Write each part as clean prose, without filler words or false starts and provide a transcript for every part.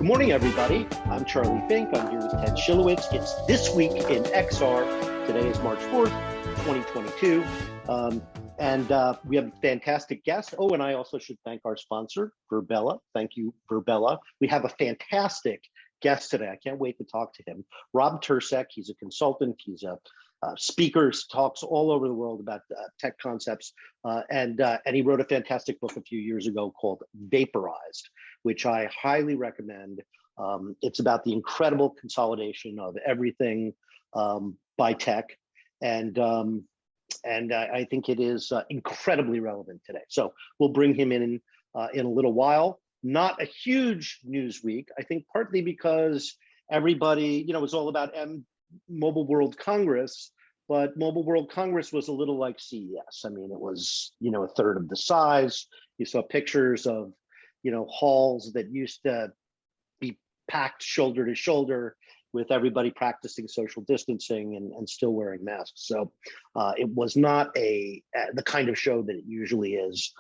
Good morning, everybody. I'm Charlie Fink. I'm here with Ted Schilowitz. It's This Week in XR. Today is March 4th, 2022. And we have a fantastic guest. Oh, and I also should thank our sponsor, Verbella. Thank you, Verbella. We have a fantastic guest today. I can't wait to talk to him. Rob Tercek, he's a consultant. He's a speaker, talks all over the world about tech concepts. And he wrote a fantastic book a few years ago called Vaporized, which I highly recommend. It's about the incredible consolidation of everything by tech. And I think it is incredibly relevant today. So we'll bring him in a little while. Not a huge news week, I think partly because everybody, it was all about Mobile World Congress, but Mobile World Congress was a little like CES. I mean, it was, a third of the size. You saw pictures of, halls that used to be packed shoulder to shoulder with everybody practicing social distancing and still wearing masks. So it was not the kind of show that it usually is.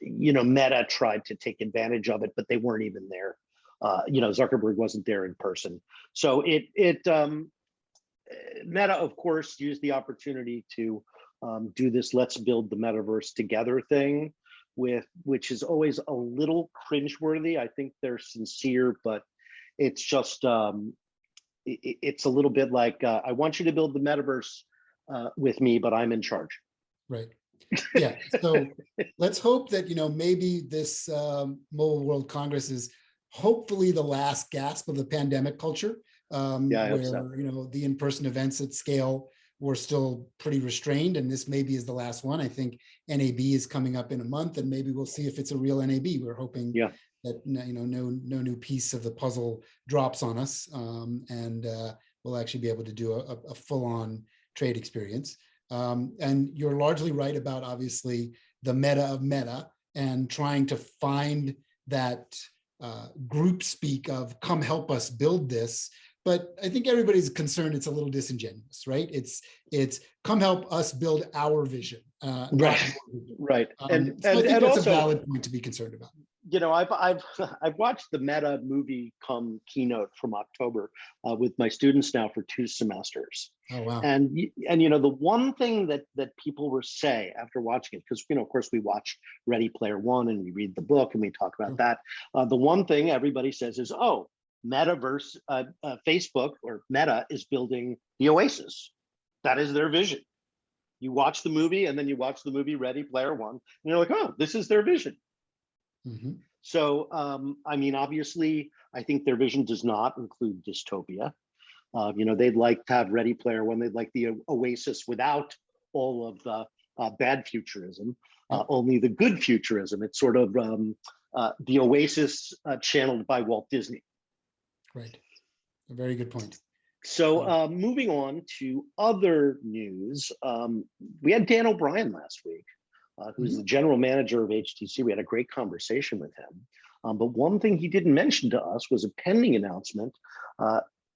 Meta tried to take advantage of it, but they weren't even there. Zuckerberg wasn't there in person. So Meta, of course, used the opportunity to do this "Let's build the metaverse together" thing, which is always a little cringeworthy. I think they're sincere, but it's just it's a little bit like I want you to build the metaverse with me, but I'm in charge. Right. Yeah. So let's hope that maybe this Mobile World Congress is hopefully the last gasp of the pandemic culture, where so. The in-person events at scale were still pretty restrained, and this maybe is the last one. I think NAB is coming up in a month, and maybe we'll see if it's a real NAB. We're hoping that no new piece of the puzzle drops on us, and we'll actually be able to do a full-on trade experience. And you're largely right about obviously the meta of meta and trying to find that group speak of come help us build this. But I think everybody's concerned it's a little disingenuous, right? It's come help us build our vision. Right. So I think that's also a valid point to be concerned about. I've watched the Meta movie come keynote from October with my students now for 2 semesters. Oh wow! And the one thing that people will say after watching it, because of course we watch Ready Player One and we read the book and we talk about that. The one thing everybody says is, "Oh, Metaverse, Facebook or Meta is building the Oasis. That is their vision." You watch the movie and then you watch the movie Ready Player One, and you're like, "Oh, this is their vision." Mm-hmm. So, obviously, I think their vision does not include dystopia. They'd like to have Ready Player One. They'd like the Oasis without all of the bad futurism, only the good futurism. It's sort of the Oasis channeled by Walt Disney. Right. A very good point. So moving on to other news, we had Dan O'Brien last week. Who's the general manager of HTC. We had a great conversation with him. But one thing he didn't mention to us was a pending announcement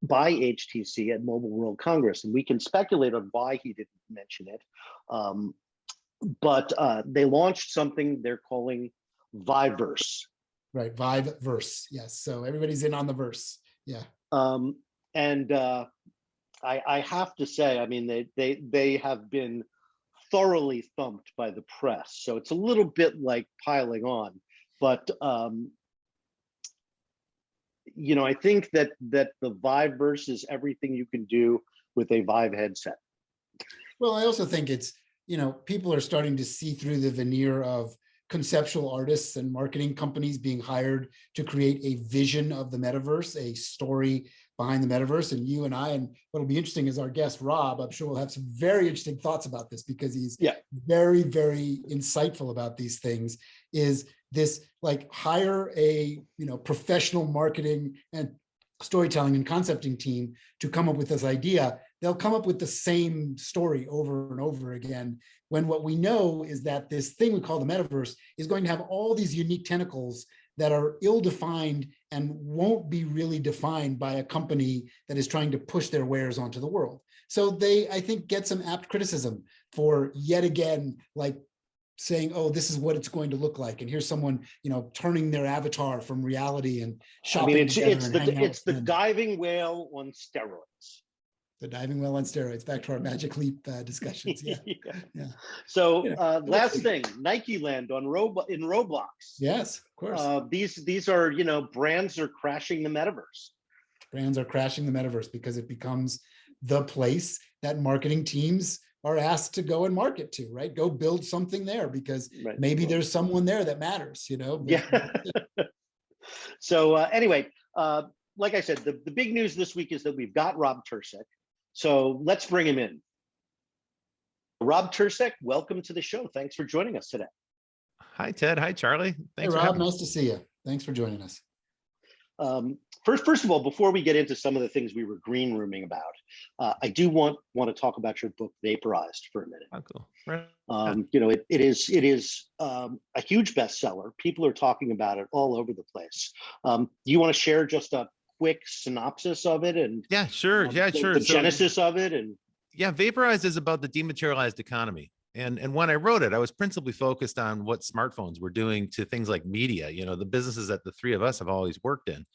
by HTC at Mobile World Congress. And we can speculate on why he didn't mention it. But they launched something they're calling Viveverse. Right, Viveverse, yes. So everybody's in on the verse, yeah. I have to say, I mean, they have been thoroughly thumped by the press, so it's a little bit like piling on, but I think that the Viveverse is everything you can do with a Vive headset. Well, I also think it's people are starting to see through the veneer of conceptual artists and marketing companies being hired to create a vision of the metaverse, a story behind the metaverse. And you and I, and what'll be interesting is our guest, Rob, I'm sure will have some very interesting thoughts about this because he's very, very insightful about these things, is this like hire a, professional marketing and storytelling and concepting team to come up with this idea. They'll come up with the same story over and over again, when what we know is that this thing we call the metaverse is going to have all these unique tentacles that are ill-defined and won't be really defined by a company that is trying to push their wares onto the world. So they, I think, get some apt criticism for yet again, like saying, oh, this is what it's going to look like. And here's someone, turning their avatar from reality and shopping together and hanging out it's with the friends. diving whale on steroids. The diving well on steroids. Back to our Magic Leap discussions. Yeah. Yeah. So last thing, Nike Land in Roblox. Yes, of course. These are, brands are crashing the metaverse. Brands are crashing the metaverse because it becomes the place that marketing teams are asked to go and market to, right? Go build something there because maybe there's someone there that matters, Yeah. So anyway, like I said, the big news this week is that we've got Rob Tercek. So let's bring him in. Rob Tercek, welcome to the show. Thanks for joining us today. Hi, Ted. Hi, Charlie. Thanks, hey, Rob. Nice to see you. Thanks for joining us. First of all, before we get into some of the things we were green rooming about, I do want to talk about your book, Vaporized, for a minute. Oh, cool. Right. It is a huge bestseller. People are talking about it all over the place. Do you want to share just a quick synopsis of it? And yeah, sure. The genesis of it. And yeah, Vaporized is about the dematerialized economy. And when I wrote it, I was principally focused on what smartphones were doing to things like media, the businesses that the three of us have always worked in.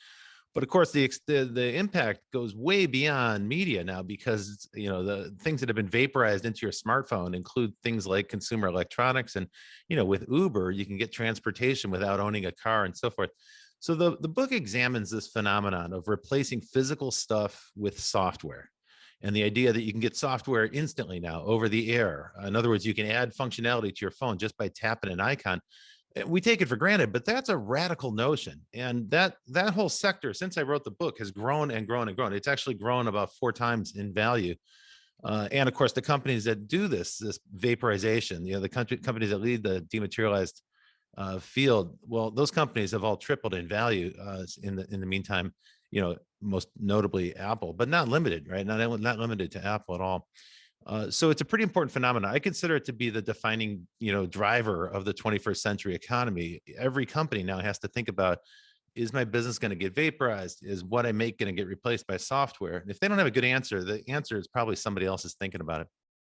But of course, the impact goes way beyond media now because, the things that have been vaporized into your smartphone include things like consumer electronics. And, with Uber, you can get transportation without owning a car and so forth. So the book examines this phenomenon of replacing physical stuff with software. And the idea that you can get software instantly now over the air. In other words, you can add functionality to your phone just by tapping an icon. We take it for granted, but that's a radical notion. And that whole sector, since I wrote the book, has grown and grown and grown. It's actually grown about 4 times in value. And of course, the companies that do this vaporization, the companies that lead the dematerialized field, well, those companies have all tripled in value in the meantime. Most notably Apple, but not limited, right? Not limited to Apple at all. So it's a pretty important phenomenon. I consider it to be the defining, driver of the 21st century economy. Every company now has to think about, is my business going to get vaporized? Is what I make going to get replaced by software? And if they don't have a good answer, the answer is probably somebody else is thinking about it.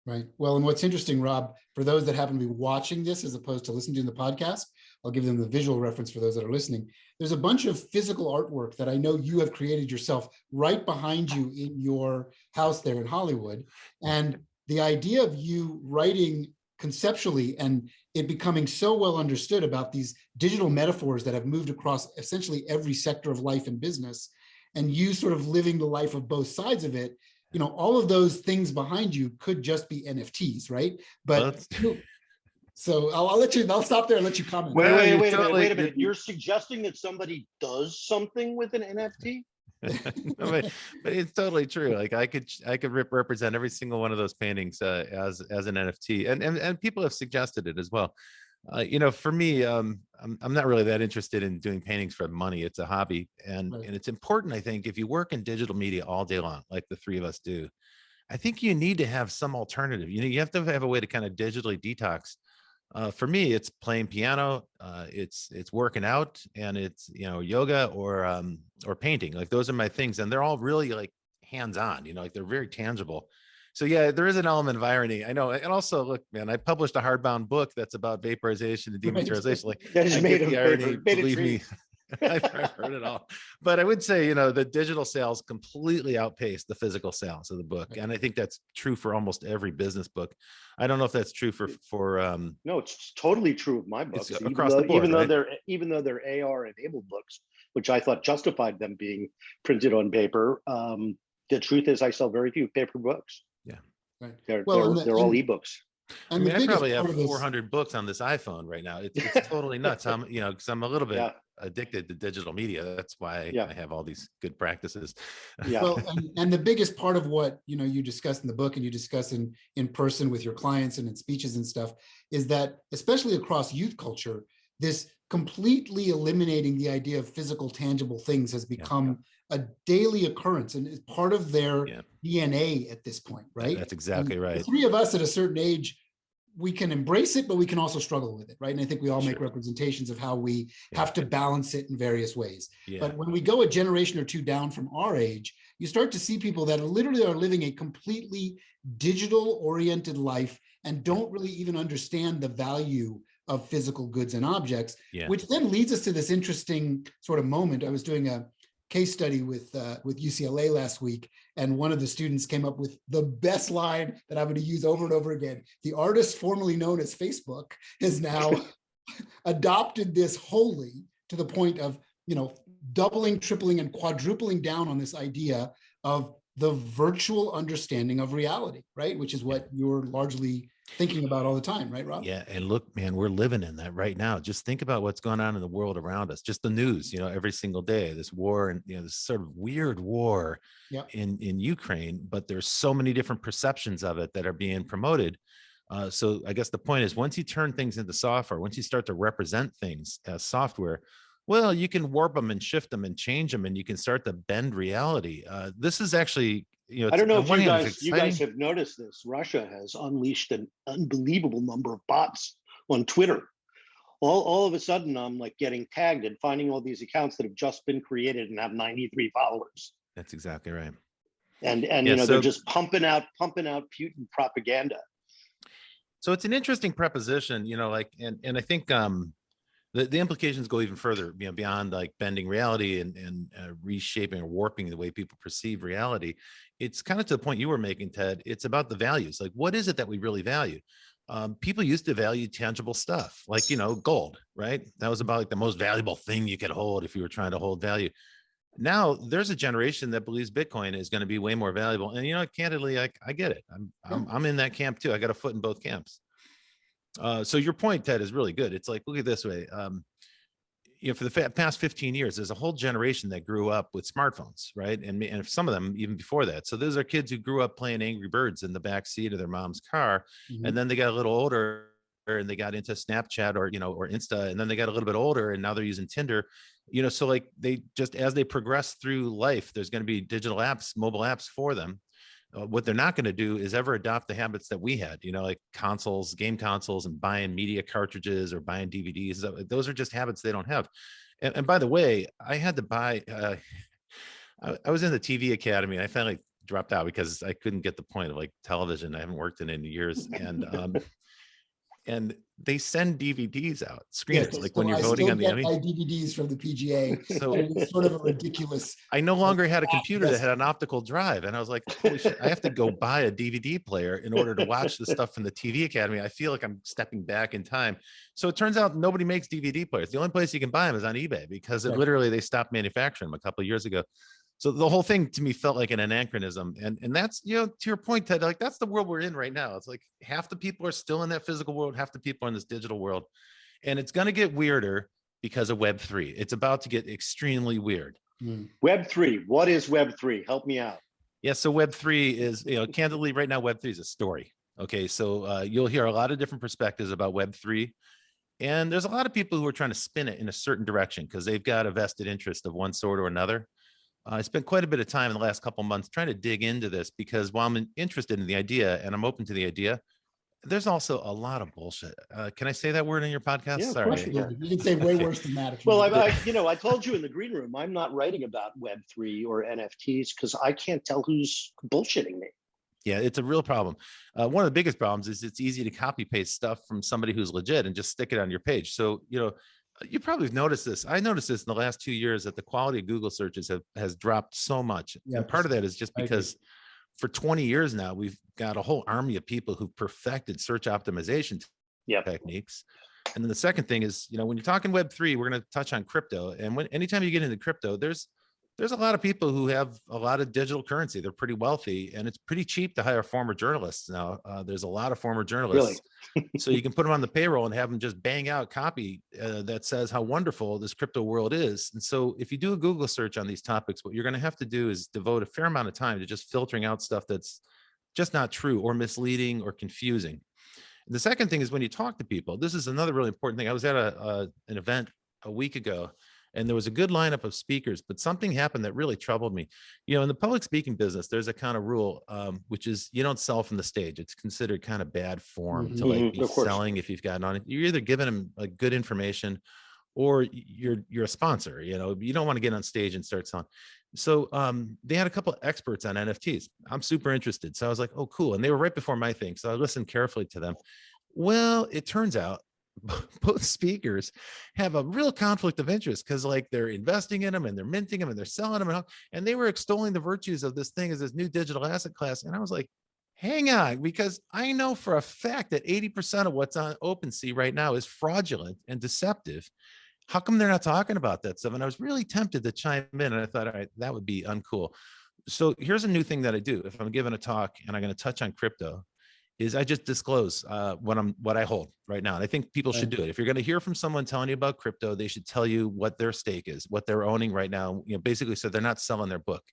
Right. Well, and what's interesting, Rob, for those that happen to be watching this as opposed to listening to the podcast, I'll give them the visual reference for those that are listening. There's a bunch of physical artwork that I know you have created yourself right behind you in your house there in Hollywood. And the idea of you writing conceptually and it becoming so well understood about these digital metaphors that have moved across essentially every sector of life and business, and you sort of living the life of both sides of it, all of those things behind you could just be NFTs, right? But so I'll stop there and let you comment. Wait a minute. You're suggesting that somebody does something with an NFT? but it's totally true. Like I could represent every single one of those paintings as an NFT, and people have suggested it as well. For me, I'm not really that interested in doing paintings for money. It's a hobby, and it's important. I think if you work in digital media all day long, like the three of us do, I think you need to have some alternative. You have to have a way to kind of digitally detox. For me, it's playing piano, it's working out, and it's yoga or painting. Like those are my things, and they're all really like hands-on. Like they're very tangible. So yeah, there is an element of irony, I know. And also, look, man, I published a hardbound book that's about vaporization and dematerialization. Like that is made of irony, paper, believe me. I've heard it all, but I would say, the digital sales completely outpaced the physical sales of the book, and I think that's true for almost every business book. I don't know if that's true for. No, it's totally true of my books. Across the board, even though they're AR enabled books, which I thought justified them being printed on paper. The truth is, I sell very few paper books. Yeah, right. They're all ebooks. I mean, I probably have 400 books on this iPhone right now. It's totally nuts. Because I'm a little bit addicted to digital media. That's why I have all these good practices. Yeah. Well, and the biggest part of what you discuss in the book and you discuss in person with your clients and in speeches and stuff is that, especially across youth culture, this completely eliminating the idea of physical, tangible things has become a daily occurrence and is part of their DNA at this point, right? That's exactly right. The three of us at a certain age, we can embrace it, but we can also struggle with it, right? And I think we all make representations of how we have to balance it in various ways. Yeah. But when we go a generation or two down from our age, you start to see people that literally are living a completely digital-oriented life and don't really even understand the value of physical goods and objects, Yeah. which then leads us to this interesting sort of moment. I was doing a case study with UCLA last week, and one of the students came up with the best line that I'm going to use over and over again. The artist formerly known as Facebook has now adopted this wholly to the point of, doubling, tripling, and quadrupling down on this idea of the virtual understanding of reality, right? Which is what you're largely thinking about all the time, right, Rob? Yeah. And look, man, we're living in that right now. Just think about what's going on in the world around us, just the news, every single day, this war and, this sort of weird war in Ukraine, but there's so many different perceptions of it that are being promoted. So I guess the point is, once you turn things into software, once you start to represent things as software, well, you can warp them and shift them and change them, and you can start to bend reality. This is actually, I don't know if you guys have noticed this. Russia has unleashed an unbelievable number of bots on Twitter. All of a sudden, I'm like getting tagged and finding all these accounts that have just been created and have 93 followers. That's exactly right. And they're just pumping out Putin propaganda. So it's an interesting preposition, and I think the implications go even further, beyond like bending reality and reshaping or warping the way people perceive reality. It's kind of to the point you were making, Ted. It's about the values. Like, what is it that we really value? People used to value tangible stuff, like, gold, right? That was about like the most valuable thing you could hold if you were trying to hold value. Now there's a generation that believes Bitcoin is going to be way more valuable. And, candidly, I get it. I'm in that camp too. I got a foot in both camps. So your point, Ted, is really good. It's like, look at it this way. For the past 15 years, there's a whole generation that grew up with smartphones, right? And some of them even before that. So those are kids who grew up playing Angry Birds in the back seat of their mom's car. Mm-hmm. And then they got a little older and they got into Snapchat or Insta. And then they got a little bit older and now they're using Tinder. So like they just, as they progress through life, there's going to be digital apps, mobile apps for them. What they're not going to do is ever adopt the habits that we had, like consoles, game consoles, and buying media cartridges or buying DVDs. Those are just habits they don't have. And by the way, I had to buy, I was in the TV Academy and I finally dropped out because I couldn't get the point of like television. I haven't worked in it in years. And they send DVDs out, screeners, like when you're voting on the Emmy. I DVDs from the PGA. So it's sort of a ridiculous. I no longer had a computer that had an optical drive, and I was like, "Holy shit! I have to go buy a DVD player in order to watch the stuff from the TV Academy." I feel like I'm stepping back in time. So it turns out nobody makes DVD players. The only place you can buy them is on eBay because literally they stopped manufacturing them a couple of years ago. So the whole thing to me felt like an anachronism. And that's, to your point, Ted, like that's the world we're in right now. It's like half the people are still in that physical world, half the people are in this digital world. And it's going to get weirder because of Web3. It's about to get extremely weird. Web3, what is Web3? Help me out. Yeah, so Web3 is, candidly right now, Web3 is a story. Okay, so you'll hear a lot of different perspectives about Web3. And there's a lot of people who are trying to spin it in a certain direction because they've got a vested interest of one sort or another. I spent quite a bit of time in the last couple of months trying to dig into this because while I'm interested in the idea and I'm open to the idea, there's also a lot of bullshit. Can I say that word in your podcast? Yeah, sorry. You can say way worse than that. Well, I told you in the green room, I'm not writing about Web3 or NFTs because I can't tell who's bullshitting me. Yeah, it's a real problem. One of the biggest problems is it's easy to copy paste stuff from somebody who's legit and just stick it on your page. So, you probably have noticed this. I noticed this in the last 2 years that the quality of Google searches has dropped so much. Yeah, and part of that is just because for 20 years now, we've got a whole army of people who've perfected search optimization techniques. And then the second thing is, when you're talking Web3, we're going to touch on crypto. And anytime you get into crypto, there's a lot of people who have a lot of digital currency. They're pretty wealthy and it's pretty cheap to hire former journalists now. There's a lot of former journalists. Really? So you can put them on the payroll and have them just bang out copy that says how wonderful this crypto world is. And so if you do a Google search on these topics, what you're going to have to do is devote a fair amount of time to just filtering out stuff that's just not true or misleading or confusing. And the second thing is when you talk to people, this is another really important thing. I was at an event a week ago and there was a good lineup of speakers, but something happened that really troubled me. In the public speaking business, there's a kind of rule, which is you don't sell from the stage. It's considered kind of bad form to like be selling if you've gotten on it. You're either giving them like good information or you're a sponsor. You know, you don't want to get on stage and start selling. So they had a couple of experts on NFTs. I'm super interested. So I was like, oh, cool. And they were right before my thing. So I listened carefully to them. Well, it turns out both speakers have a real conflict of interest, because like they're investing in them and they're minting them and they're selling them, and they were extolling the virtues of this thing as this new digital asset class. And I was like, hang on, because I know for a fact that 80% of what's on OpenSea right now is fraudulent and deceptive. How come they're not talking about that stuff? And I was really tempted to chime in, and I thought, all right, that would be uncool. So here's a new thing that I do. If I'm giving a talk and I'm going to touch on crypto, is I just disclose what I hold right now. And I think people should do it. If you're going to hear from someone telling you about crypto, they should tell you what their stake is, what they're owning right now. You know, basically, so they're not selling their book.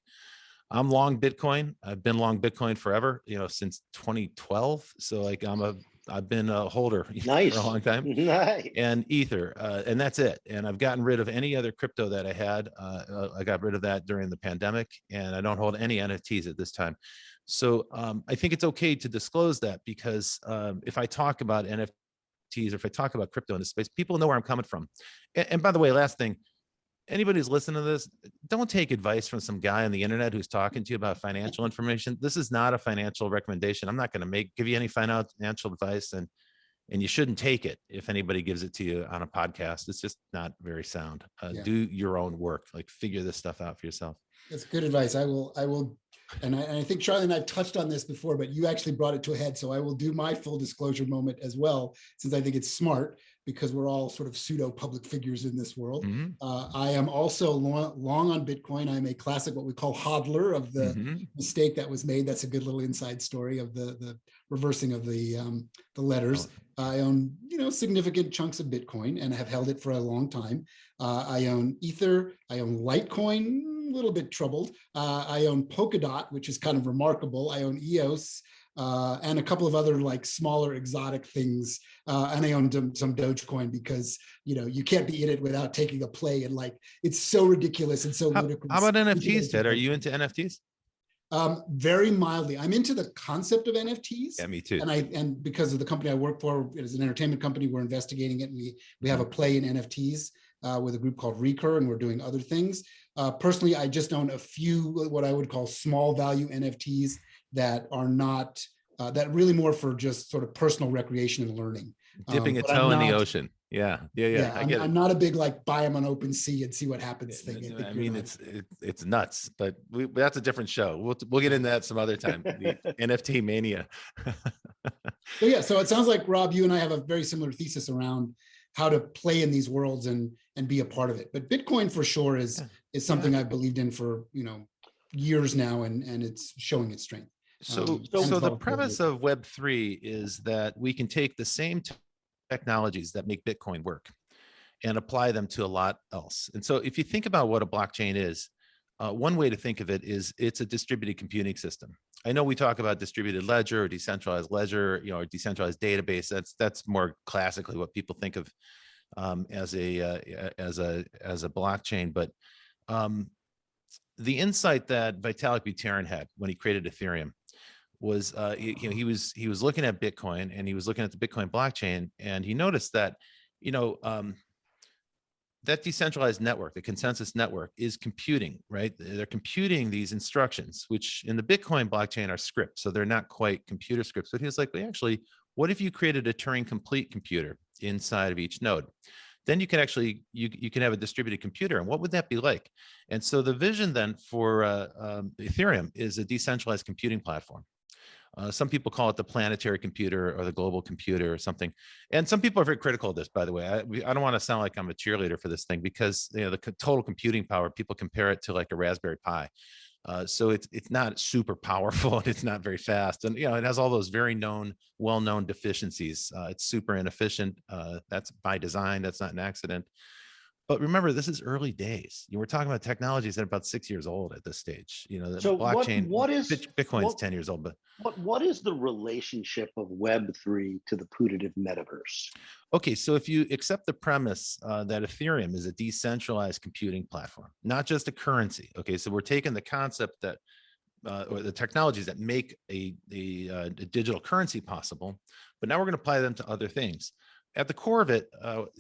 I'm long Bitcoin. I've been long Bitcoin forever, you know, since 2012. So like I've been a holder for a long time. Nice. And Ether, and that's it. And I've gotten rid of any other crypto that I had. I got rid of that during the pandemic, and I don't hold any NFTs at this time. So I think it's okay to disclose that, because if I talk about NFTs, or if I talk about crypto in this space, people know where I'm coming from. And by the way, last thing, anybody who's listening to this, don't take advice from some guy on the internet who's talking to you about financial information. This is not a financial recommendation. I'm not going to give you any financial advice, and you shouldn't take it if anybody gives it to you on a podcast. It's just not very sound. Do your own work, like figure this stuff out for yourself. That's good advice. I will. And I think Charlie and I touched on this before, but you actually brought it to a head. So I will do my full disclosure moment as well, since I think it's smart, because we're all sort of pseudo public figures in this world. Mm-hmm. I am also long on Bitcoin. I'm a classic, what we call hodler of the mistake that was made. That's a good little inside story of the reversing of the letters. I own, significant chunks of Bitcoin and have held it for a long time. I own Ether. I own Litecoin, a little bit troubled. I own Polkadot, which is kind of remarkable. I own EOS and a couple of other like smaller exotic things. And I own some Dogecoin, because, you can't be in it without taking a play. And like, it's so ridiculous and so ludicrous. How about NFTs, Ted? Are you into NFTs? Very mildly. I'm into the concept of NFTs. Yeah, me too. And because of the company I work for, it is an entertainment company, we're investigating it. And we have a play in NFTs with a group called Recur, and we're doing other things. Personally, I just own a few what I would call small value NFTs that are not that really more for just sort of personal recreation and learning. Dipping a toe in the ocean. Yeah. I get it. I'm not a big like buy them on OpenSea and see what happens thing. I mean, it's nuts, but that's a different show. We'll get into that some other time. The NFT mania. So it sounds like, Rob, you and I have a very similar thesis around how to play in these worlds and be a part of it. But Bitcoin for sure is something I've believed in for years now, and it's showing its strength. So the premise of Web3 is that we can take the same technologies that make Bitcoin work and apply them to a lot else. And so if you think about what a blockchain is, one way to think of it is it's a distributed computing system. I know we talk about distributed ledger or decentralized ledger, or decentralized database. That's more classically what people think of as a blockchain. But the insight that Vitalik Buterin had when he created Ethereum was he was looking at Bitcoin, and he was looking at the Bitcoin blockchain, and he noticed that that decentralized network, the consensus network, is computing, right? They're computing these instructions, which in the Bitcoin blockchain are scripts, so they're not quite computer scripts. But he was like, well, actually, what if you created a Turing complete computer inside of each node? Then you can actually you can have a distributed computer, and what would that be like? And so the vision then for Ethereum is a decentralized computing platform. Some people call it the planetary computer or the global computer or something. And some people are very critical of this, by the way. I don't want to sound like I'm a cheerleader for this thing, because the total computing power, people compare it to like a Raspberry Pi. So it's not super powerful, and it's not very fast. And, it has all those very well-known deficiencies. It's super inefficient. That's by design. That's not an accident. But remember, this is early days. You were talking about technologies that are about 6 years old at this stage. The so blockchain, Bitcoin's 10 years old. But what is the relationship of Web3 to the putative metaverse? Okay, so if you accept the premise that Ethereum is a decentralized computing platform, not just a currency. Okay, so we're taking the concept that or the technologies that make a digital currency possible, but now we're going to apply them to other things. At the core of it,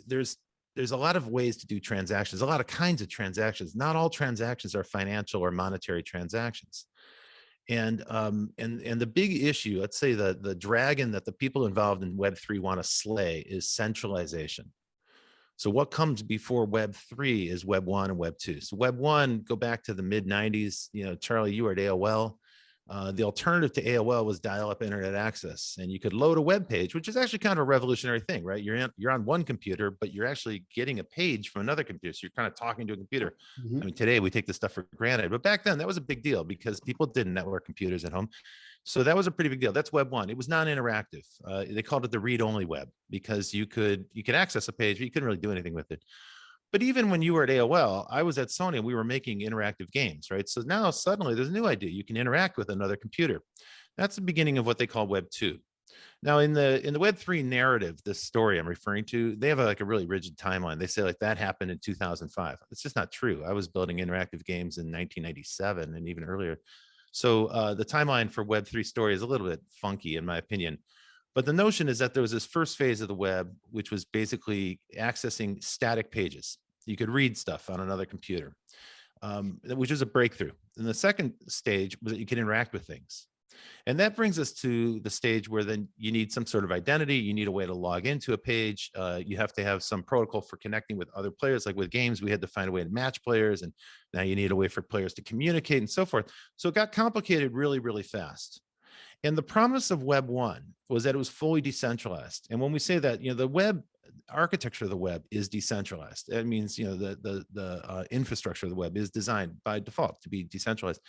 there's there's a lot of ways to do transactions, a lot of kinds of transactions. Not all transactions are financial or monetary transactions. And the big issue, let's say the dragon that the people involved in Web3 want to slay is centralization. So what comes before Web3 is Web1 and Web2. So Web1, go back to the mid 90s, Charlie, you were at AOL. The alternative to AOL was dial-up internet access, and you could load a web page, which is actually kind of a revolutionary thing, right? You're on one computer, but you're actually getting a page from another computer. So you're kind of talking to a computer. I mean, today we take this stuff for granted, but back then that was a big deal because people didn't network computers at home. So that was a pretty big deal. That's Web 1. It was non-interactive. They called it the read-only web because you could access a page, but you couldn't really do anything with it. But even when you were at AOL, I was at Sony and we were making interactive games, right? So now suddenly there's a new idea. You can interact with another computer. That's the beginning of what they call Web 2. Now in the Web3 narrative, this story I'm referring to, they have a really rigid timeline. They say like that happened in 2005. It's just not true. I was building interactive games in 1997 and even earlier. So the timeline for Web3 story is a little bit funky in my opinion. But the notion is that there was this first phase of the web, which was basically accessing static pages. You could read stuff on another computer, which is a breakthrough. And the second stage was that you could interact with things. And that brings us to the stage where then you need some sort of identity. You need a way to log into a page. You have to have some protocol for connecting with other players. Like with games, we had to find a way to match players. And now you need a way for players to communicate and so forth. So it got complicated really, really fast. And the promise of Web 1 was that it was fully decentralized. And when we say that, the web architecture of the web is decentralized. That means, the infrastructure of the web is designed by default to be decentralized.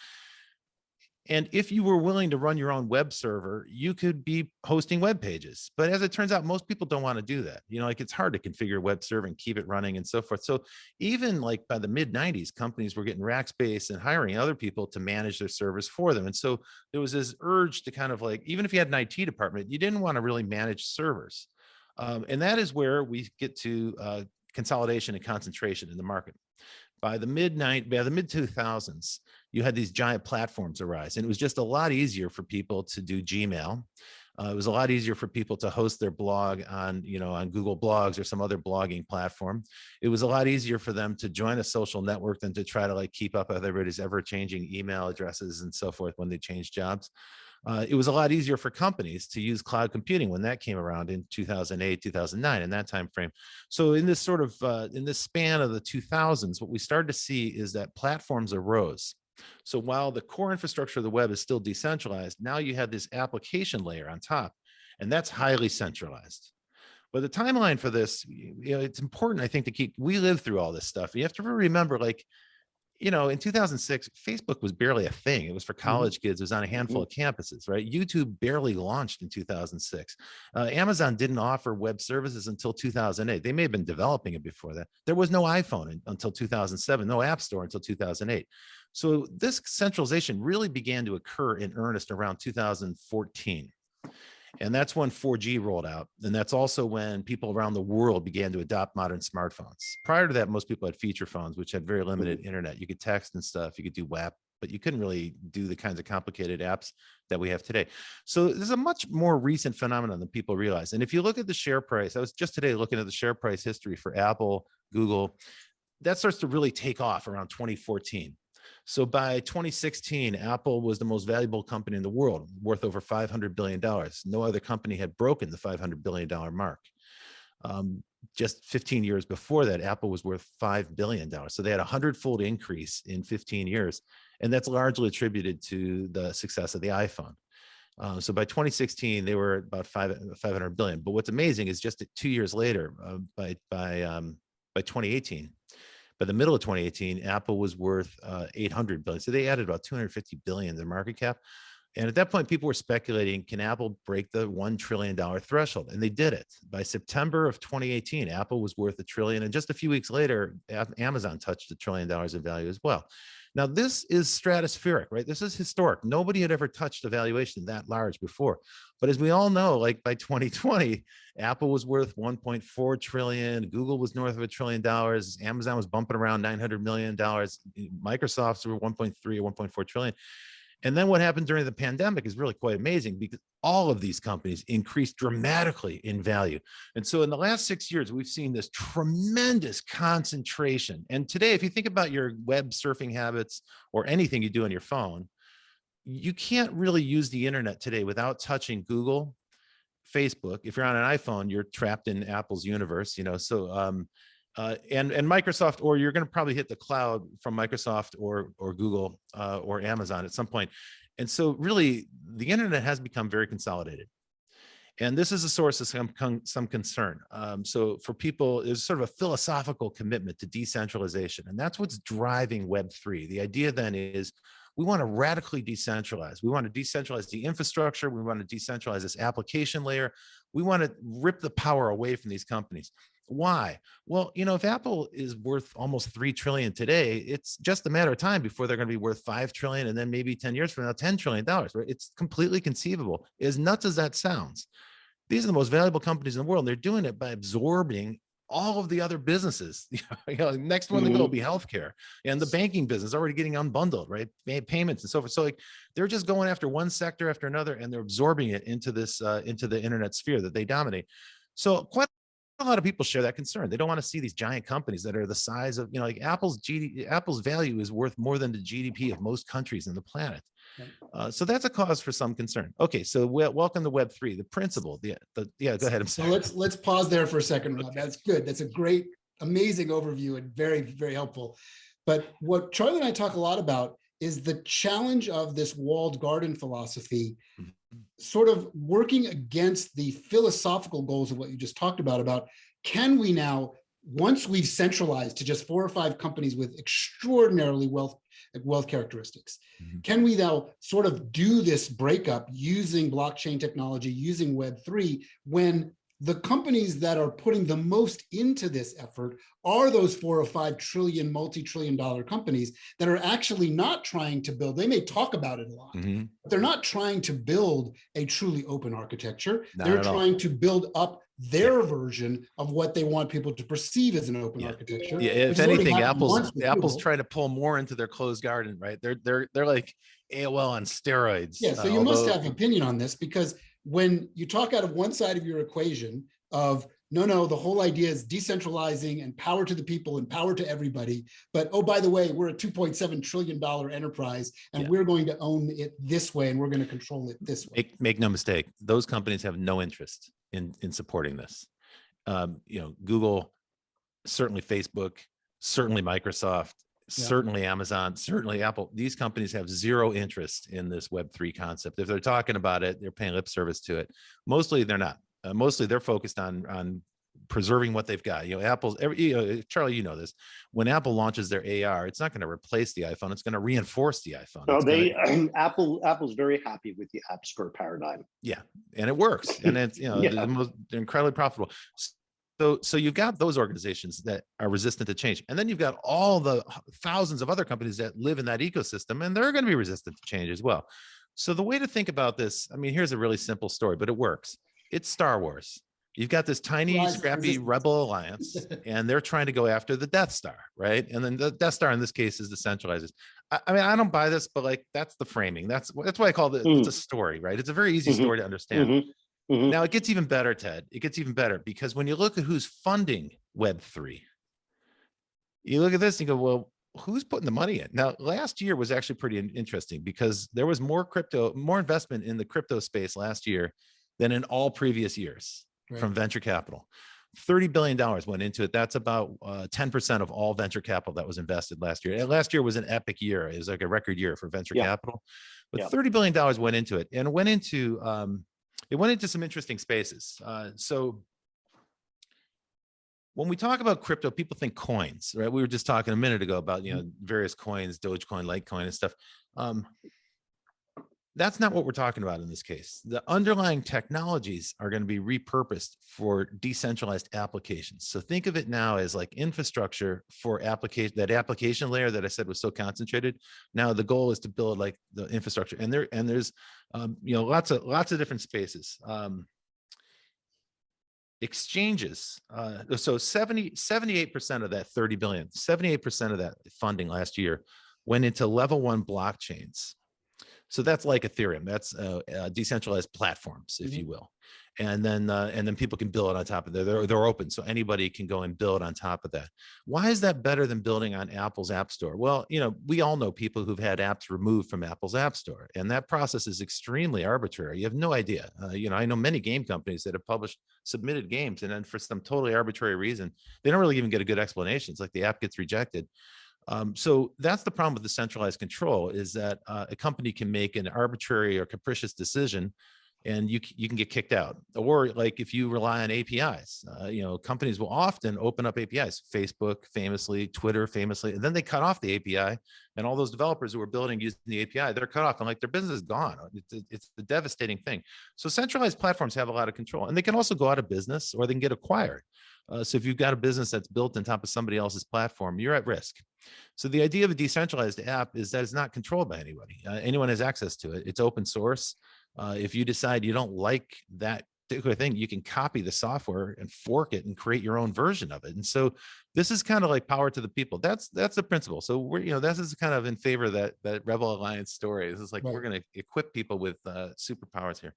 And if you were willing to run your own web server, you could be hosting web pages. But as it turns out, most people don't want to do that. It's hard to configure a web server and keep it running and so forth. So even like by the mid 90s, companies were getting rack space and hiring other people to manage their servers for them. And so there was this urge to kind of like, even if you had an IT department, you didn't want to really manage servers. And that is where we get to consolidation and concentration in the market. By the mid 2000s, you had these giant platforms arise, and it was just a lot easier for people to do Gmail. It was a lot easier for people to host their blog on Google Blogs or some other blogging platform. It was a lot easier for them to join a social network than to try to keep up with everybody's ever-changing email addresses and so forth when they change jobs. It was a lot easier for companies to use cloud computing when that came around in 2008, 2009, in that time frame. So in this sort of in this span of the 2000s, what we started to see is that platforms arose. So while the core infrastructure of the web is still decentralized, now you have this application layer on top, and that's highly centralized. But the timeline for this, it's important, I think, to keep. We lived through all this stuff. You have to remember, in 2006, Facebook was barely a thing. It was for college kids. It was on a handful of campuses, right? YouTube barely launched in 2006. Amazon didn't offer web services until 2008. They may have been developing it before that. There was no iPhone until 2007, no App Store until 2008. So this centralization really began to occur in earnest around 2014. And that's when 4G rolled out. And that's also when people around the world began to adopt modern smartphones. Prior to that, most people had feature phones, which had very limited internet. You could text and stuff, you could do WAP, but you couldn't really do the kinds of complicated apps that we have today. So there's a much more recent phenomenon than people realize. And if you look at the share price, I was just today looking at the share price history for Apple, Google, that starts to really take off around 2014. So by 2016, Apple was the most valuable company in the world, worth over $500 billion. No other company had broken the $500 billion mark. Just 15 years before that, Apple was worth $5 billion. So they had a 100-fold increase in 15 years. And that's largely attributed to the success of the iPhone. So by 2016, they were about 500 billion. But what's amazing is just 2 years later, by 2018, by the middle of 2018, Apple was worth 800 billion. So they added about 250 billion to their market cap. And at that point, people were speculating, can Apple break the $1 trillion threshold? And they did it. By September of 2018, Apple was worth $1 trillion. And just a few weeks later, Amazon touched $1 trillion in value as well. Now, this is stratospheric, right? This is historic. Nobody had ever touched a valuation that large before. But as we all know, like by 2020, Apple was worth 1.4 trillion. Google was north of $1 trillion. Amazon was bumping around $900 million. Microsoft's were 1.3 or 1.4 trillion. And then what happened during the pandemic is really quite amazing, because all of these companies increased dramatically in value. And so in the last 6 years, we've seen this tremendous concentration. And today, if you think about your web surfing habits or anything you do on your phone, you can't really use the internet today without touching Google, Facebook. If you're on an iPhone, you're trapped in Apple's universe, and Microsoft, or you're going to probably hit the cloud from Microsoft or Google or Amazon at some point. And so really the internet has become very consolidated. And this is a source of some concern. So for people, there's sort of a philosophical commitment to decentralization. And that's what's driving Web3. The idea then is we want to radically decentralize. We want to decentralize the infrastructure. We want to decentralize this application layer. We want to rip the power away from these companies. Why? Well, if Apple is worth almost 3 trillion today, it's just a matter of time before they're going to be worth 5 trillion. And then maybe 10 years from now, $10 trillion, right? It's completely conceivable. As nuts as that sounds, these are the most valuable companies in the world. And they're doing it by absorbing all of the other businesses. Next one to go will be healthcare, and the banking business already getting unbundled, right? Payments and so forth. So they're just going after one sector after another, and they're absorbing it into this, into the internet sphere that they dominate. So quite a lot of people share that concern. They don't want to see these giant companies that are the size of, like Apple's value is worth more than the GDP of most countries on the planet. So that's a cause for some concern. Okay, so welcome to Web3. The principle, yeah, go ahead. I'm sorry. So let's pause there for a second, Rob. That's good. That's a great, amazing overview and very, very helpful. But what Charlie and I talk a lot about is the challenge of this walled garden philosophy, sort of working against the philosophical goals of what you just talked about can we now, once we've centralized to just 4 or 5 companies with extraordinarily wealth characteristics, can we now sort of do this breakup using blockchain technology, using Web3, when the companies that are putting the most into this effort are those 4 or 5 trillion, multi-trillion-dollar companies that are actually not trying to build, they may talk about it a lot, but they're not trying to build a truly open architecture. They're trying to build up their version of what they want people to perceive as an open architecture. Yeah, if anything, Apple's trying to pull more into their closed garden, right? They're like AOL on steroids. Yeah, so you must have an opinion on this, because when you talk out of one side of your equation of no, the whole idea is decentralizing and power to the people and power to everybody. But, oh, by the way, we're a $2.7 trillion enterprise, and we're going to own it this way, and we're going to control it this way. Make no mistake, those companies have no interest in supporting this. Google, certainly Facebook, certainly Microsoft, certainly Amazon, certainly Apple. These companies have zero interest in this Web3 concept. If they're talking about it, they're paying lip service to it. Mostly they're not. Mostly they're focused on preserving what they've got. Apple's Charlie, you know this. When Apple launches their AR, it's not going to replace the iPhone. It's going to reinforce the iPhone. So Apple's very happy with the App Store paradigm. Yeah, and it works, and it's they're incredibly profitable. So you've got those organizations that are resistant to change, and then you've got all the thousands of other companies that live in that ecosystem, and they're going to be resistant to change as well. So the way to think about this, I mean, here's a really simple story, but it works. It's Star Wars. You've got this tiny, scrappy rebel alliance, and they're trying to go after the Death Star, right? And then the Death Star in this case is the centralizers. I mean, I don't buy this, but that's the framing. That's why I call it. It's a story, right? It's a very easy story to understand. Now it gets even better, Ted. It gets even better, because when you look at who's funding Web3, you look at this and you go, well, who's putting the money in? Now, last year was actually pretty interesting, because there was more investment in the crypto space last year than in all previous years from venture capital. $30 billion went into it. That's about 10% of all venture capital that was invested last year. And last year was an epic year. It was like a record year for venture capital. But $30 billion went into it, and it went into some interesting spaces. So when we talk about crypto, people think coins, right? We were just talking a minute ago about various coins, Dogecoin, Litecoin, and stuff. That's not what we're talking about in this case. The underlying technologies are going to be repurposed for decentralized applications. So think of it now as like infrastructure for that application layer that I said was so concentrated. Now the goal is to build like the infrastructure, and there's lots of different spaces. Exchanges. So 78% of that 30 billion, 78% of that funding last year went into level 1 blockchains. So that's like Ethereum. That's decentralized platforms, if you will. And then people can build on top of that. They're open, so anybody can go and build on top of that. Why is that better than building on Apple's App Store? Well, we all know people who've had apps removed from Apple's App Store, and that process is extremely arbitrary. You have no idea. I know many game companies that have submitted games, and then for some totally arbitrary reason, they don't really even get a good explanation. It's like the app gets rejected. So that's the problem with the centralized control, is that a company can make an arbitrary or capricious decision, and you can get kicked out. Or like if you rely on APIs, companies will often open up APIs. Facebook famously, Twitter famously, and then they cut off the API, and all those developers who are building using the API, they're cut off, and like their business is gone. It's a devastating thing. So centralized platforms have a lot of control, and they can also go out of business, or they can get acquired. So if you've got a business that's built on top of somebody else's platform, you're at risk. So the idea of a decentralized app is that it's not controlled by anybody. Anyone has access to it. It's open source. If you decide you don't like that particular thing, you can copy the software and fork it and create your own version of it. And so this is kind of like power to the people. That's the principle. So this is kind of in favor of that Rebel Alliance story. This is like, we're going to equip people with superpowers here.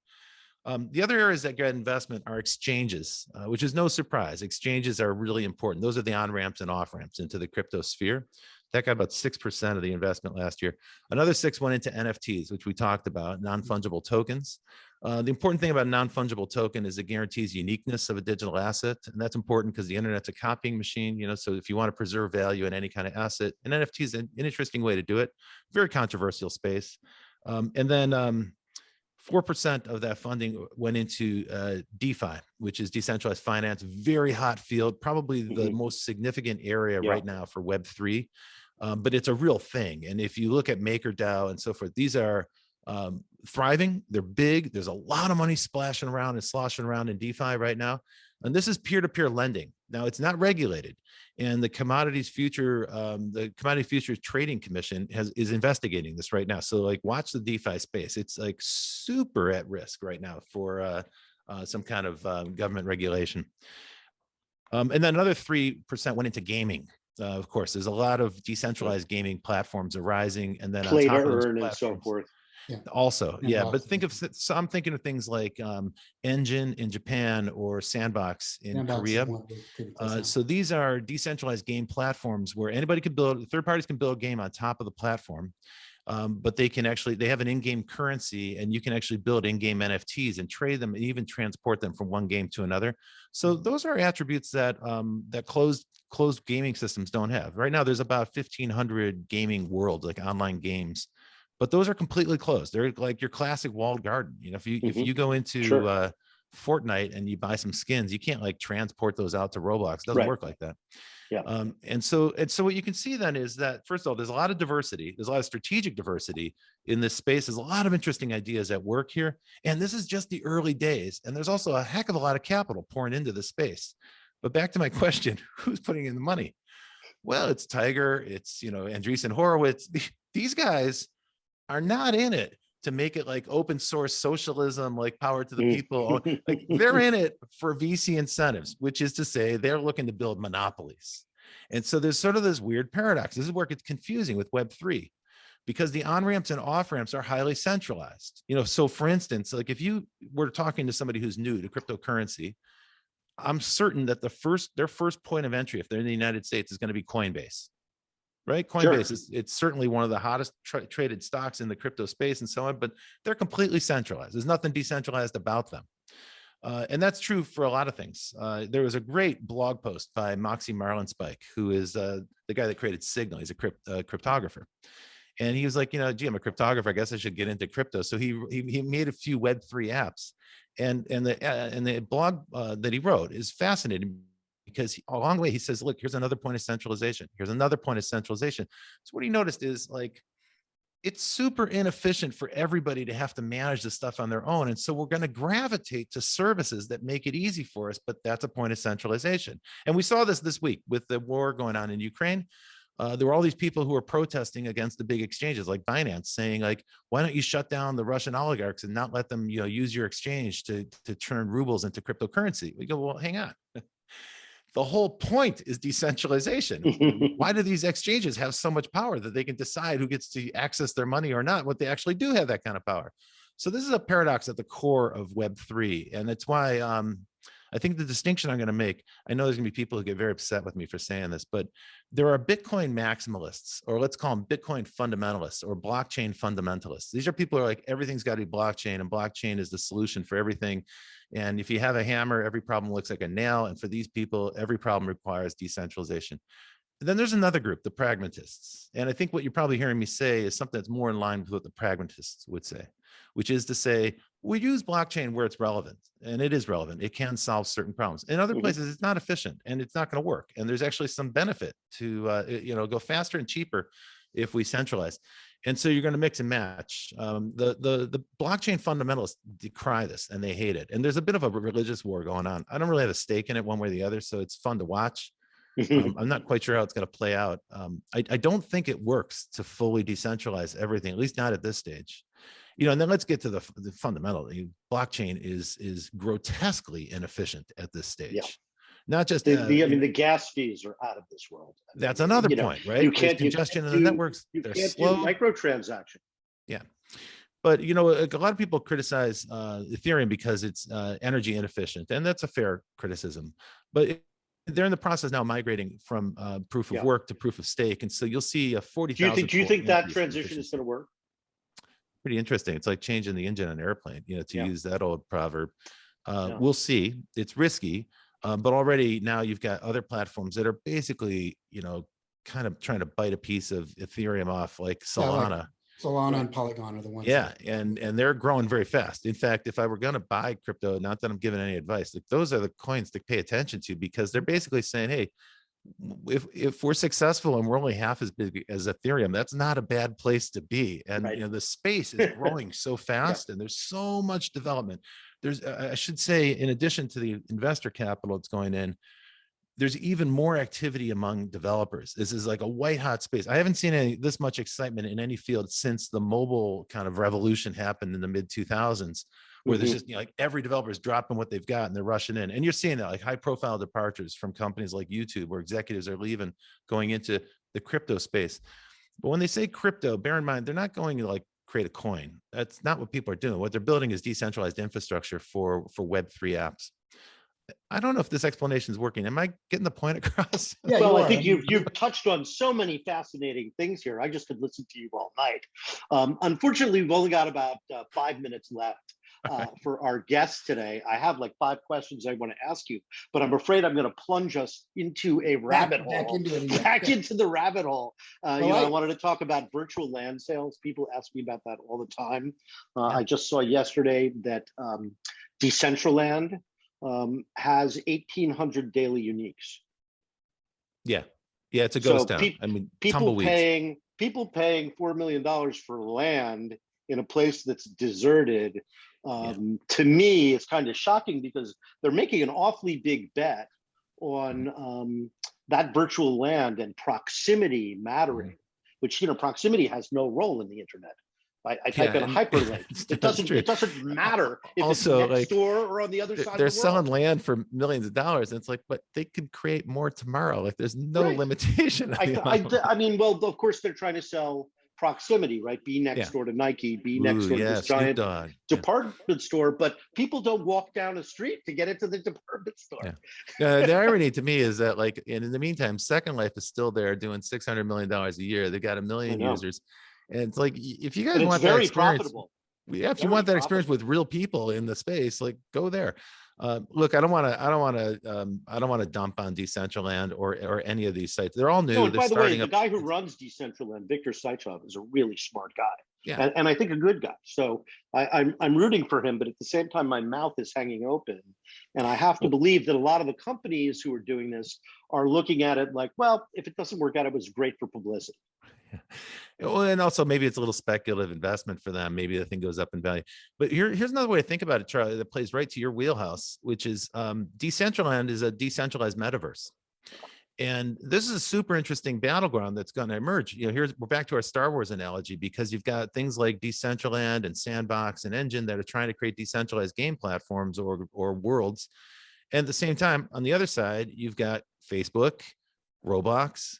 The other areas that get investment are exchanges, which is no surprise. Exchanges are really important. Those are the on-ramps and off-ramps into the crypto sphere. That got about 6% of the investment last year. Another 6 went into NFTs, which we talked about, non-fungible tokens. The important thing about a non-fungible token is it guarantees uniqueness of a digital asset. And that's important because the internet's a copying machine, so if you want to preserve value in any kind of asset, an NFT is an interesting way to do it. Very controversial space. And then 4% of that funding went into DeFi, which is decentralized finance, very hot field, probably the most significant area right now for Web3. But it's a real thing. And if you look at MakerDAO and so forth, these are thriving. They're big. There's a lot of money splashing around and sloshing around in DeFi right now. And this is peer-to-peer lending. Now, it's not regulated. And the Commodities Futures Trading Commission is investigating this right now. So like, watch the DeFi space. It's like super at risk right now for some kind of government regulation. And then another 3% went into gaming. Of course, there's a lot of decentralized gaming platforms arising, and then play on top to of those earn platforms, and so forth. Also, but I'm thinking of things like Engine in Japan or Sandbox in Korea. So these are decentralized game platforms where anybody can build, third parties can build a game on top of the platform. But they have an in-game currency, and you can actually build in-game NFTs and trade them and even transport them from one game to another. So those are attributes that that closed gaming systems don't have. Right now, there's about 1,500 gaming worlds, like online games, but those are completely closed. They're like your classic walled garden. If you go into Fortnite and you buy some skins, you can't like transport those out to Roblox. It doesn't work like that. And so what you can see then is that, first of all, there's a lot of diversity. There's a lot of strategic diversity in this space. There's a lot of interesting ideas at work here. And this is just the early days. And there's also a heck of a lot of capital pouring into the space. But back to my question, who's putting in the money? Well, it's Tiger, it's, Andreessen Horowitz. These guys are not in it to make it like open source socialism, like power to the people. Like, they're in it for VC incentives, which is to say they're looking to build monopolies. And so there's sort of this weird paradox. This is where it gets confusing with Web3, because the on-ramps and off-ramps are highly centralized. So for instance, like if you were talking to somebody who's new to cryptocurrency, I'm certain that their first point of entry, if they're in the United States, is going to be Coinbase. Right? Coinbase it's certainly one of the hottest traded stocks in the crypto space and so on, but they're completely centralized. There's nothing decentralized about them. And that's true for a lot of things. There was a great blog post by Moxie Marlinspike, who is the guy that created Signal. He's a cryptographer. And he was like, gee, I'm a cryptographer. I guess I should get into crypto. So he made a few Web3 apps. And the blog that he wrote is fascinating, because along the way he says, look, here's another point of centralization. Here's another point of centralization. So what he noticed is, like, it's super inefficient for everybody to have to manage this stuff on their own. And so we're going to gravitate to services that make it easy for us, but that's a point of centralization. And we saw this week with the war going on in Ukraine. There were all these people who were protesting against the big exchanges like Binance, saying like, why don't you shut down the Russian oligarchs and not let them, use your exchange to turn rubles into cryptocurrency? We go, well, hang on. The whole point is decentralization. Why do these exchanges have so much power that they can decide who gets to access their money or not? What they actually do have that kind of power. So this is a paradox at the core of Web3. And it's why I think the distinction I'm going to make, I know there's going to be people who get very upset with me for saying this, but there are Bitcoin maximalists, or let's call them Bitcoin fundamentalists or blockchain fundamentalists. These are people who are like, everything's got to be blockchain, and blockchain is the solution for everything. And if you have a hammer, every problem looks like a nail. And for these people, every problem requires decentralization. And then there's another group, the pragmatists. And I think what you're probably hearing me say is something that's more in line with what the pragmatists would say, which is to say, we use blockchain where it's relevant, and it is relevant. It can solve certain problems. In other places, it's not efficient and it's not going to work. And there's actually some benefit to, go faster and cheaper if we centralize. And so you're going to mix and match. The blockchain fundamentalists decry this and they hate it. And there's a bit of a religious war going on. I don't really have a stake in it one way or the other, so it's fun to watch. I'm not quite sure how it's going to play out. I don't think it works to fully decentralize everything, at least not at this stage. And then let's get to the fundamental. Blockchain is grotesquely inefficient at this stage. Yeah. Not just the gas fees are out of this world. That's another point, right? You can't congestion in the networks. You can't do microtransaction. Yeah. But a lot of people criticize Ethereum because it's energy inefficient, and that's a fair criticism. But they're in the process now migrating from proof of work to proof of stake, and so you'll see a 40,000. Do you think that transition is going to work? Pretty interesting. It's like changing the engine on an airplane, to use that old proverb. We'll see. It's risky, but already now you've got other platforms that are basically, kind of trying to bite a piece of Ethereum off, like Solana. Like Solana and Polygon are the ones. Yeah, and they're growing very fast. In fact, if I were going to buy crypto, not that I'm giving any advice, like those are the coins to pay attention to, because they're basically saying, hey, if we're successful and we're only half as big as Ethereum, that's not a bad place to be. And the space is growing so fast, and there's so much development. There's, I should say, in addition to the investor capital that's going in, there's even more activity among developers. This is like a white hot space. I haven't seen this much excitement in any field since the mobile kind of revolution happened in the mid 2000s. Where there's just like every developer is dropping what they've got and they're rushing in. And you're seeing that, like high profile departures from companies like YouTube, where executives are leaving, going into the crypto space. But when they say crypto, bear in mind, they're not going to like create a coin. That's not what people are doing. What they're building is decentralized infrastructure for Web3 apps. I don't know if this explanation is working. Am I getting the point across? Yeah, well, I think you've touched on so many fascinating things here. I just could listen to you all night. Unfortunately, we've only got about 5 minutes left. For our guests today. I have like 5 questions I want to ask you, but I'm afraid I'm going to plunge us into a rabbit hole. Back into the rabbit hole. I wanted to talk about virtual land sales. People ask me about that all the time. I just saw yesterday that Decentraland has 1,800 daily uniques. Yeah, it's a ghost town. People paying $4 million for land in a place that's deserted. To me, it's kind of shocking, because they're making an awfully big bet on that virtual land and proximity mattering, which, proximity has no role in the internet. I type in a hyperlink. It doesn't matter if also, it's next door or on the other side of the world. They're selling land for millions of dollars. And it's like, but they could create more tomorrow. Like there's no limitation. Well, of course they're trying to sell proximity, right? Be next door to Nike, be next door to this giant department store, but people don't walk down a street to get into the department store. The irony to me is that, like, in the meantime, Second Life is still there doing $600 million a year. They got 1 million users. And it's like, if you guys want that experience, profitable. If you want that experience with real people in the space, like, go there. Look, I don't want to dump on Decentraland or any of these sites. They're all new. By the way, the guy who runs Decentraland, Victor Saichov, is a really smart guy, and I think a good guy. So I'm rooting for him, but at the same time, my mouth is hanging open, and I have to believe that a lot of the companies who are doing this are looking at it like, well, if it doesn't work out, it was great for publicity. Well, and also maybe it's a little speculative investment for them. Maybe the thing goes up in value. But here's another way to think about it, Charlie, that plays right to your wheelhouse, which is Decentraland is a decentralized metaverse. And this is a super interesting battleground that's going to emerge. We're back to our Star Wars analogy, because you've got things like Decentraland and Sandbox and Engine that are trying to create decentralized game platforms or worlds. And at the same time, on the other side, you've got Facebook, Roblox,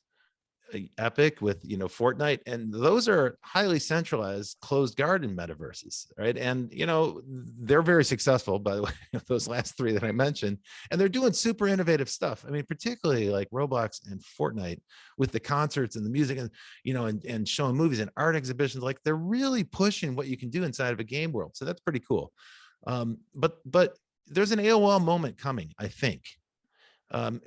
Epic with, you know, Fortnite, and those are highly centralized closed garden metaverses, right? And, you know, they're very successful, by the way, those last three that I mentioned, and they're doing super innovative stuff. I mean, particularly like Roblox and Fortnite with the concerts and the music and, you know, and showing movies and art exhibitions. Like, they're really pushing what you can do inside of a game world. So that's pretty cool. But there's an AOL moment coming, I think.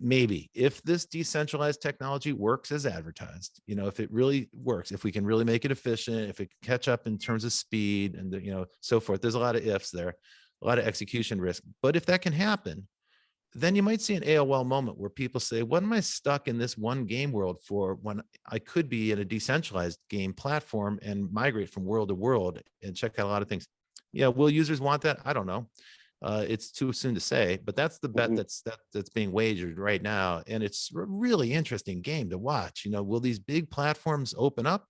Maybe if this decentralized technology works as advertised, you know, if it really works, if we can really make it efficient, if it can catch up in terms of speed and, you know, so forth, there's a lot of ifs there, a lot of execution risk. But if that can happen, then you might see an AOL moment where people say, what am I stuck in this one game world for when I could be in a decentralized game platform and migrate from world to world and check out a lot of things? Yeah, will users want that? I don't know. It's too soon to say, but that's the bet that's being wagered right now, and it's a really interesting game to watch. You know, will these big platforms open up?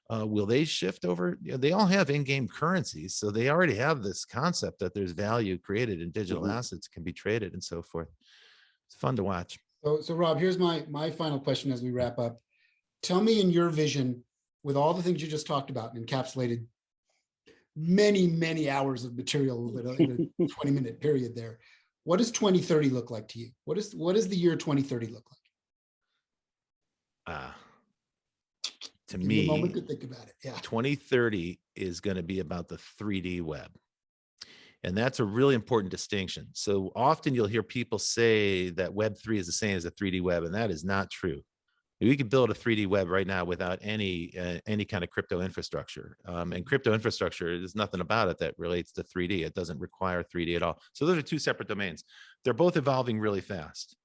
Will they shift over? You know, they all have in-game currencies, so they already have this concept that there's value created in digital assets can be traded and so forth. It's fun to watch. So Rob, here's my final question as we wrap up. Tell me, in your vision, with all the things you just talked about and encapsulated many hours of material in a 20-minute period there, what does 2030 look like to you? What does the year 2030 look like? To me, a moment to think about it. Yeah, 2030 is going to be about the 3D web, and that's a really important distinction. So often you'll hear people say that Web3 is the same as a 3D web, and that is not true. We could build a 3D web right now without any kind of crypto infrastructure. And crypto infrastructure, there's nothing about it that relates to 3D. It doesn't require 3D at all. So those are two separate domains. They're both evolving really fast.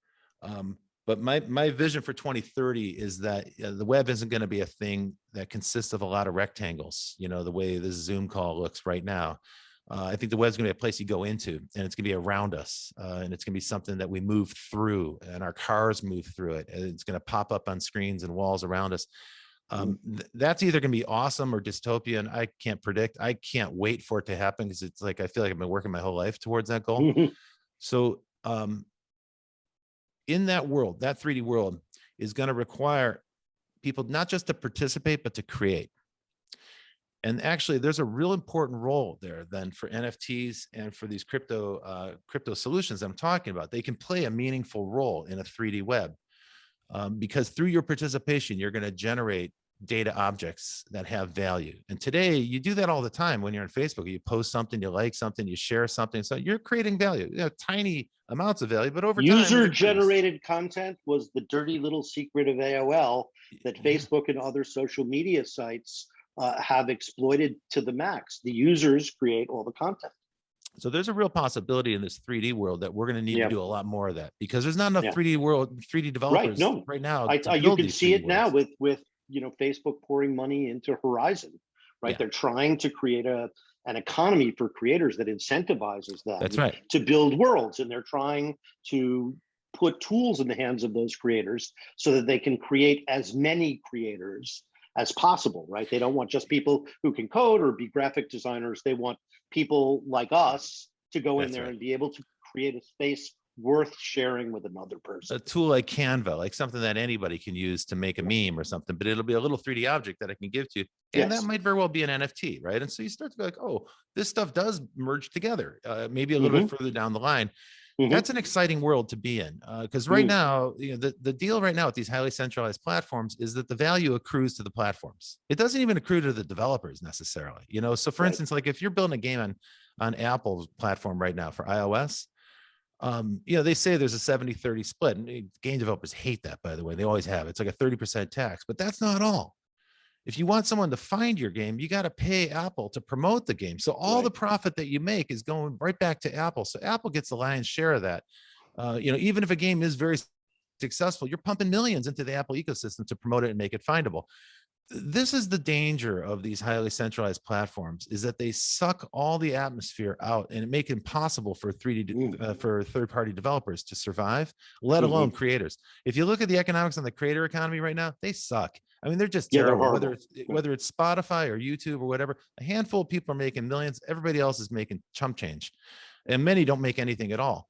But my vision for 2030 is that the web isn't going to be a thing that consists of a lot of rectangles, you know, the way this Zoom call looks right now. I think the web's going to be a place you go into, and it's going to be around us, and it's going to be something that we move through, and our cars move through it, and it's going to pop up on screens and walls around us. That's either going to be awesome or dystopian. I can't predict. I can't wait for it to happen, because it's like I feel like I've been working my whole life towards that goal. So in that world, that 3D world is going to require people not just to participate, but to create. And actually, there's a real important role there then for NFTs and for these crypto solutions I'm talking about. They can play a meaningful role in a 3D web, because through your participation, you're going to generate data objects that have value. And today, you do that all the time when you're on Facebook. You post something, you like something, you share something. So you're creating value, you know, tiny amounts of value, but over time, user-generated content was the dirty little secret of AOL that Facebook and other social media sites have exploited to the max. The users create all the content. So there's a real possibility in this 3D world that we're going to need to do a lot more of that, because there's not enough 3D developers right now. You can see it now with you know, Facebook pouring money into Horizon, right? They're trying to create an economy for creators that incentivizes them to build worlds, and they're trying to put tools in the hands of those creators so that they can create as many creators as possible, right? They don't want just people who can code or be graphic designers. They want people like us to go in there and be able to create a space worth sharing with another person. A tool like Canva, like something that anybody can use to make a meme or something, but it'll be a little 3D object that I can give to you. And that might very well be an NFT, right? And so you start to be like, oh, this stuff does merge together, maybe a little bit further down the line. That's an exciting world to be in, because right now, you know, the deal right now with these highly centralized platforms is that the value accrues to the platforms. It doesn't even accrue to the developers necessarily, you know. So for instance, like if you're building a game on Apple's platform right now for iOS, you know, they say there's a 70-30 split, and game developers hate that, by the way. They always have. It's like a 30% tax, but that's not all. If you want someone to find your game, you got to pay Apple to promote the game. So all the profit that you make is going right back to Apple. So Apple gets the lion's share of that. You know, even if a game is very successful, you're pumping millions into the Apple ecosystem to promote it and make it findable. This is the danger of these highly centralized platforms, is that they suck all the atmosphere out and make it impossible for for third-party developers to survive, let alone creators. If you look at the economics on the creator economy right now, they suck. I mean, they're just terrible. Whether it's Spotify or YouTube or whatever, a handful of people are making millions. Everybody else is making chump change, and many don't make anything at all.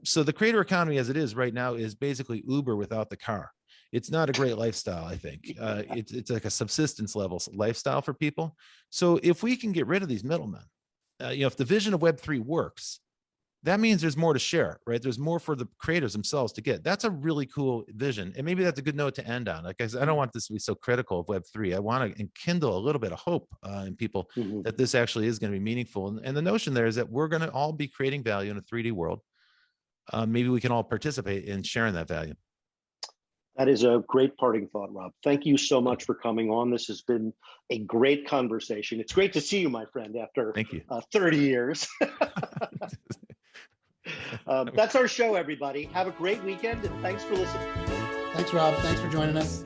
So the creator economy as it is right now is basically Uber without the car. It's not a great lifestyle, I think. It's like a subsistence level lifestyle for people. So if we can get rid of these middlemen, if the vision of Web3 works, that means there's more to share, right? There's more for the creators themselves to get. That's a really cool vision. And maybe that's a good note to end on. Like I said, I don't want this to be so critical of Web3. I want to enkindle a little bit of hope in people that this actually is going to be meaningful. And the notion there is that we're going to all be creating value in a 3D world. Maybe we can all participate in sharing that value. That is a great parting thought, Rob. Thank you so much for coming on. This has been a great conversation. It's great to see you, my friend, after 30 years. That's our show, everybody. Have a great weekend, and thanks for listening. Thanks, Rob. Thanks for joining us.